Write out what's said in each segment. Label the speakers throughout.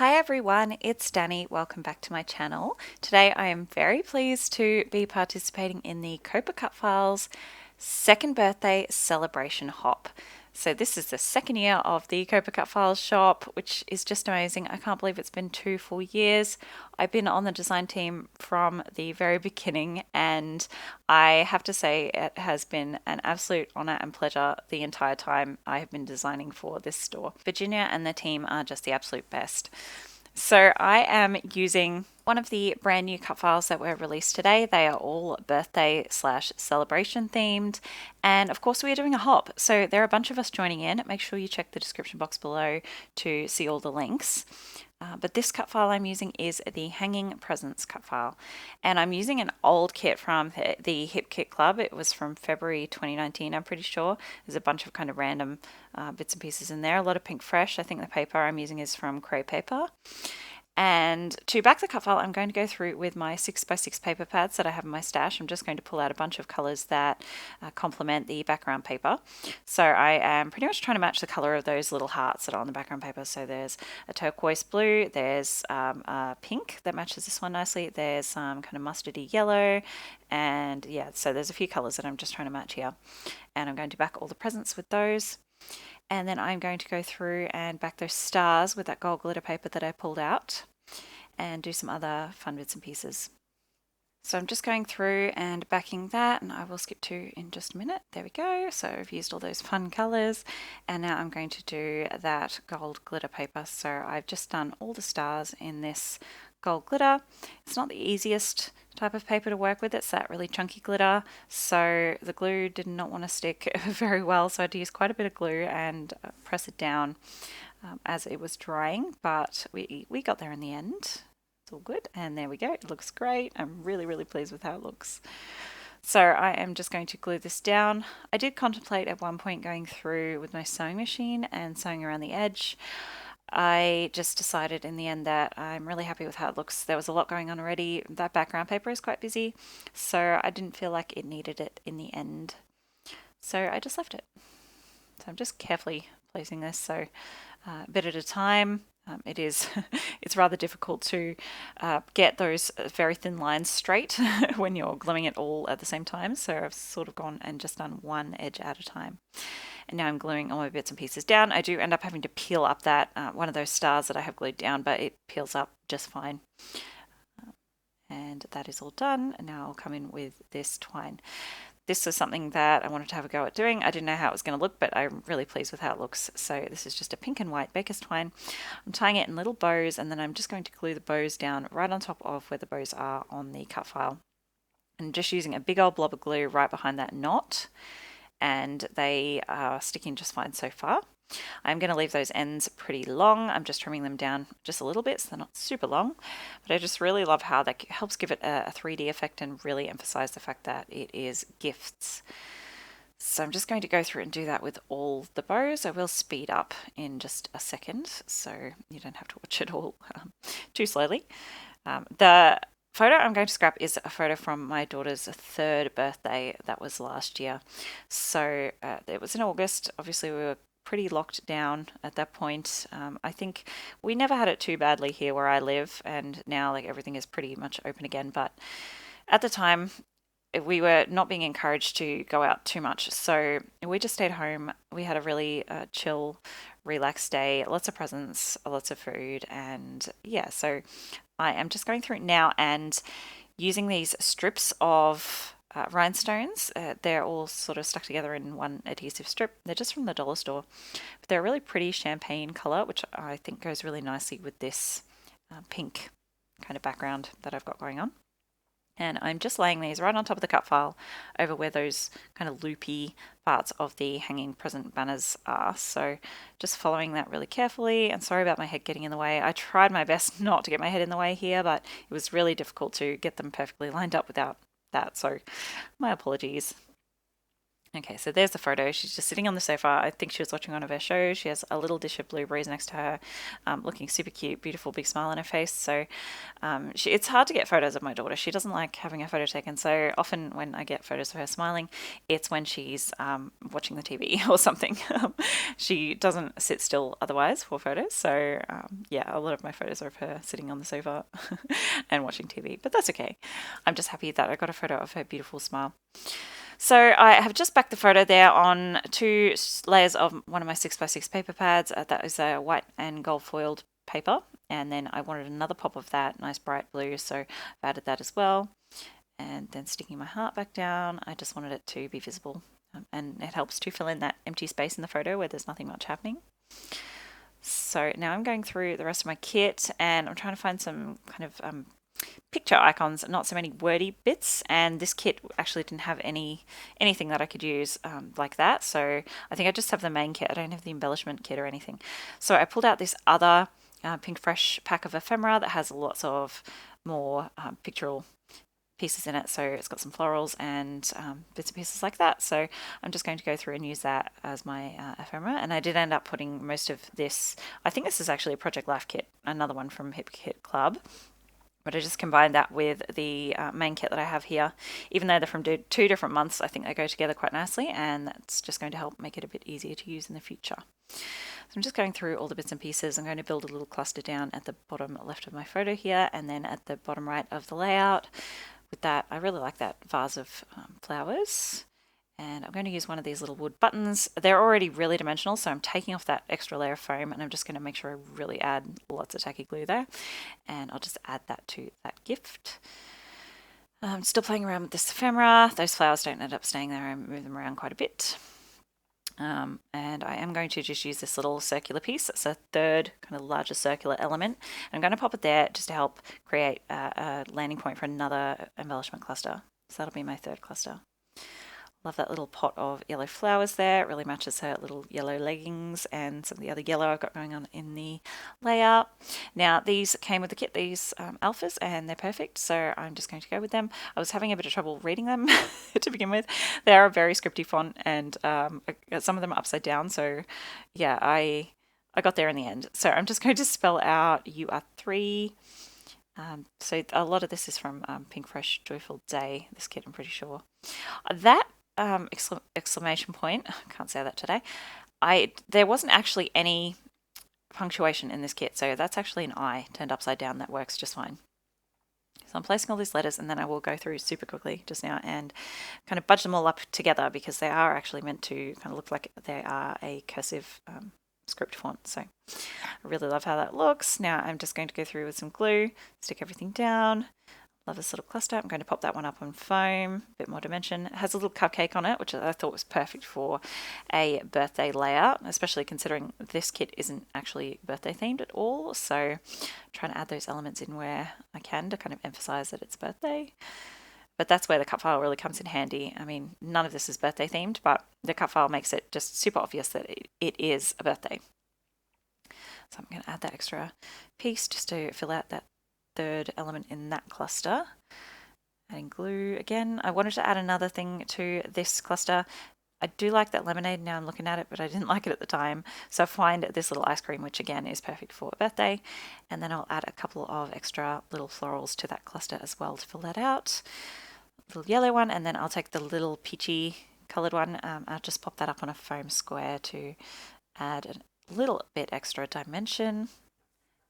Speaker 1: Hi everyone, it's Danny. Welcome back to my channel. Today I am very pleased to be participating in the COAPA Cutfiles second birthday celebration hop. So this is the second year of the COAPA Cutfiles shop, which is just amazing. I can't believe it's been 2 full years. I've been on the design team from the very beginning, and I have to say it has been an absolute honor and pleasure the entire time I have been designing for this store. Virginia and the team are just the absolute best. So I am using one of the brand new cut files that were released today. They are all birthday / celebration themed. And of course we are doing a hop. So there are a bunch of us joining in. Make sure you check the description box below to see all the links. But this cut file I'm using is the Hanging Presents cut file. And I'm using an old kit from the Hip Kit Club. It was from February 2019, I'm pretty sure. There's a bunch of kind of random bits and pieces in there. A lot of pink fresh. I think the paper I'm using is from Scrapbook. And to back the cut file, I'm going to go through with my 6x6 paper pads that I have in my stash. I'm just going to pull out a bunch of colors that complement the background paper. So I am pretty much trying to match the color of those little hearts that are on the background paper. So there's a turquoise blue, there's a pink that matches this one nicely, there's some kind of mustardy yellow, and yeah, so there's a few colors that I'm just trying to match here. And I'm going to back all the presents with those. And then I'm going to go through and back those stars with that gold glitter paper that I pulled out and do some other fun bits and pieces. So I'm just going through and backing that, and I will skip to in just a minute. There we go. So I've used all those fun colors, and now I'm going to do that gold glitter paper. So I've just done all the stars in this gold glitter. It's not the easiest type of paper to work with. It's that really chunky glitter, so the glue did not want to stick very well, so I had to use quite a bit of glue and press it down as it was drying, but we got there in the end. It's all good, and there we go. It looks great. I'm really pleased with how it looks. So I am just going to glue this down. I did contemplate at one point going through with my sewing machine and sewing around the edge. I just decided in the end that I'm really happy with how it looks. There was a lot going on already. That background paper is quite busy, so I didn't feel like it needed it in the end. So I just left it. So I'm just carefully placing this, so a bit at a time. It's rather difficult to get those very thin lines straight when you're gluing it all at the same time. So I've sort of gone and just done one edge at a time. And now I'm gluing all my bits and pieces down. I do end up having to peel up that one of those stars that I have glued down, but it peels up just fine. And that is all done. And now I'll come in with this twine. This was something that I wanted to have a go at doing. I didn't know how it was going to look, but I'm really pleased with how it looks. So this is just a pink and white baker's twine. I'm tying it in little bows, and then I'm just going to glue the bows down right on top of where the bows are on the cut file. And just using a big old blob of glue right behind that knot, and they are sticking just fine so far. I'm going to leave those ends pretty long. I'm just trimming them down just a little bit so they're not super long, but I just really love how that helps give it a 3D effect and really emphasize the fact that it is gifts. So I'm just going to go through and do that with all the bows. I will speed up in just a second so you don't have to watch it all too slowly. The photo I'm going to scrap is a photo from my daughter's 3rd birthday. That was last year. So it was in August. Obviously we were pretty locked down at that point. I think we never had it too badly here where I live, and now like everything is pretty much open again, but at the time we were not being encouraged to go out too much, so we just stayed home. We had a really chill, relaxed day, lots of presents, lots of food, and yeah, so I am just going through it now and using these strips of rhinestones. They're all sort of stuck together in one adhesive strip. They're just from the dollar store, but they're a really pretty champagne color, which I think goes really nicely with this pink kind of background that I've got going on. And I'm just laying these right on top of the cut file over where those kind of loopy parts of the hanging present banners are. So just following that really carefully, and sorry about my head getting in the way. I tried my best not to get my head in the way here, but it was really difficult to get them perfectly lined up without that. So my apologies. Okay, so there's the photo. She's just sitting on the sofa. I think she was watching one of her shows. She has a little dish of blueberries next to her, looking super cute, beautiful, big smile on her face. So it's hard to get photos of my daughter. She doesn't like having a photo taken. So often when I get photos of her smiling, it's when she's watching the TV or something. She doesn't sit still otherwise for photos. So yeah, a lot of my photos are of her sitting on the sofa and watching TV. But that's okay. I'm just happy that I got a photo of her beautiful smile. So I have just backed the photo there on 2 layers of one of my 6x6 paper pads. That is a white and gold foiled paper. And then I wanted another pop of that, nice bright blue. So I've added that as well. And then sticking my heart back down, I just wanted it to be visible. And it helps to fill in that empty space in the photo where there's nothing much happening. So now I'm going through the rest of my kit and I'm trying to find some kind of picture icons, not so many wordy bits, and this kit actually didn't have anything that I could use like that, so I think I just have the main kit. I don't have the embellishment kit or anything. So I pulled out this other Pink Fresh pack of ephemera that has lots of more pictorial pieces in it, so it's got some florals and bits and pieces like that. So I'm just going to go through and use that as my ephemera, and I did end up putting most of this. I think this is actually a Project Life kit, another one from Hip Kit Club. But I just combined that with the main kit that I have here. Even though they're from 2 different months, I think they go together quite nicely, and that's just going to help make it a bit easier to use in the future. So I'm just going through all the bits and pieces. I'm going to build a little cluster down at the bottom left of my photo here, and then at the bottom right of the layout. With that, I really like that vase of flowers. And I'm going to use one of these little wood buttons. They're already really dimensional, so I'm taking off that extra layer of foam, and I'm just going to make sure I really add lots of tacky glue there. And I'll just add that to that gift. I'm still playing around with this ephemera. Those flowers don't end up staying there. I move them around quite a bit. And I am going to just use this little circular piece. It's a third kind of larger circular element. And I'm going to pop it there just to help create a landing point for another embellishment cluster. So that'll be my third cluster. Love that little pot of yellow flowers there. It really matches her little yellow leggings and some of the other yellow I've got going on in the layout. Now, these came with the kit, these alphas, and they're perfect, so I'm just going to go with them. I was having a bit of trouble reading them to begin with. They are a very scripty font, and some of them are upside down, so yeah, I got there in the end. So I'm just going to spell out "You are 3." So a lot of this is from Pink Fresh Joyful Day, this kit, I'm pretty sure. That exclamation point, I can't say that today, there wasn't actually any punctuation in this kit, so that's actually an I turned upside down. That works just fine. So I'm placing all these letters, and then I will go through super quickly just now and kind of budge them all up together, because they are actually meant to kind of look like they are a cursive script font. So I really love how that looks. Now I'm just going to go through with some glue, stick everything down. Love this little cluster. I'm going to pop that one up on foam, a bit more dimension. It has a little cupcake on it, which I thought was perfect for a birthday layout, especially considering this kit isn't actually birthday themed at all. So trying to add those elements in where I can to kind of emphasize that it's birthday. But that's where the cut file really comes in handy. I mean, none of this is birthday themed, but the cut file makes it just super obvious that it is a birthday. So I'm going to add that extra piece just to fill out that third element in that cluster. Adding glue again. I wanted to add another thing to this cluster. I do like that lemonade now I'm looking at it, but I didn't like it at the time. So I find this little ice cream, which again is perfect for a birthday. And then I'll add a couple of extra little florals to that cluster as well to fill that out. A little yellow one, and then I'll take the little peachy coloured one. I'll just pop that up on a foam square to add a little bit extra dimension.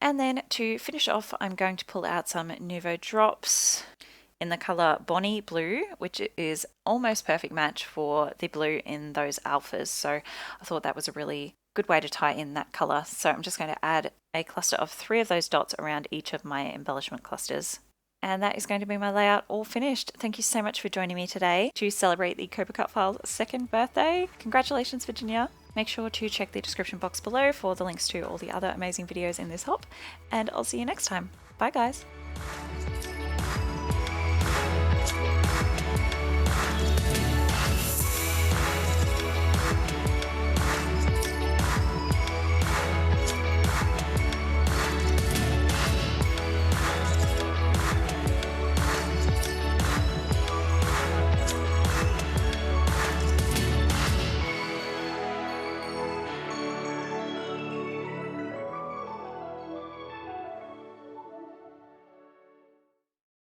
Speaker 1: And then to finish off, I'm going to pull out some Nuvo drops in the colour Bonnie Blue, which is almost perfect match for the blue in those alphas. So I thought that was a really good way to tie in that colour. So I'm just going to add a cluster of 3 of those dots around each of my embellishment clusters. And that is going to be my layout all finished. Thank you so much for joining me today to celebrate the COAPA Cutfiles' 2nd birthday. Congratulations, Virginia. Make sure to check the description box below for the links to all the other amazing videos in this hop, and I'll see you next time. Bye guys.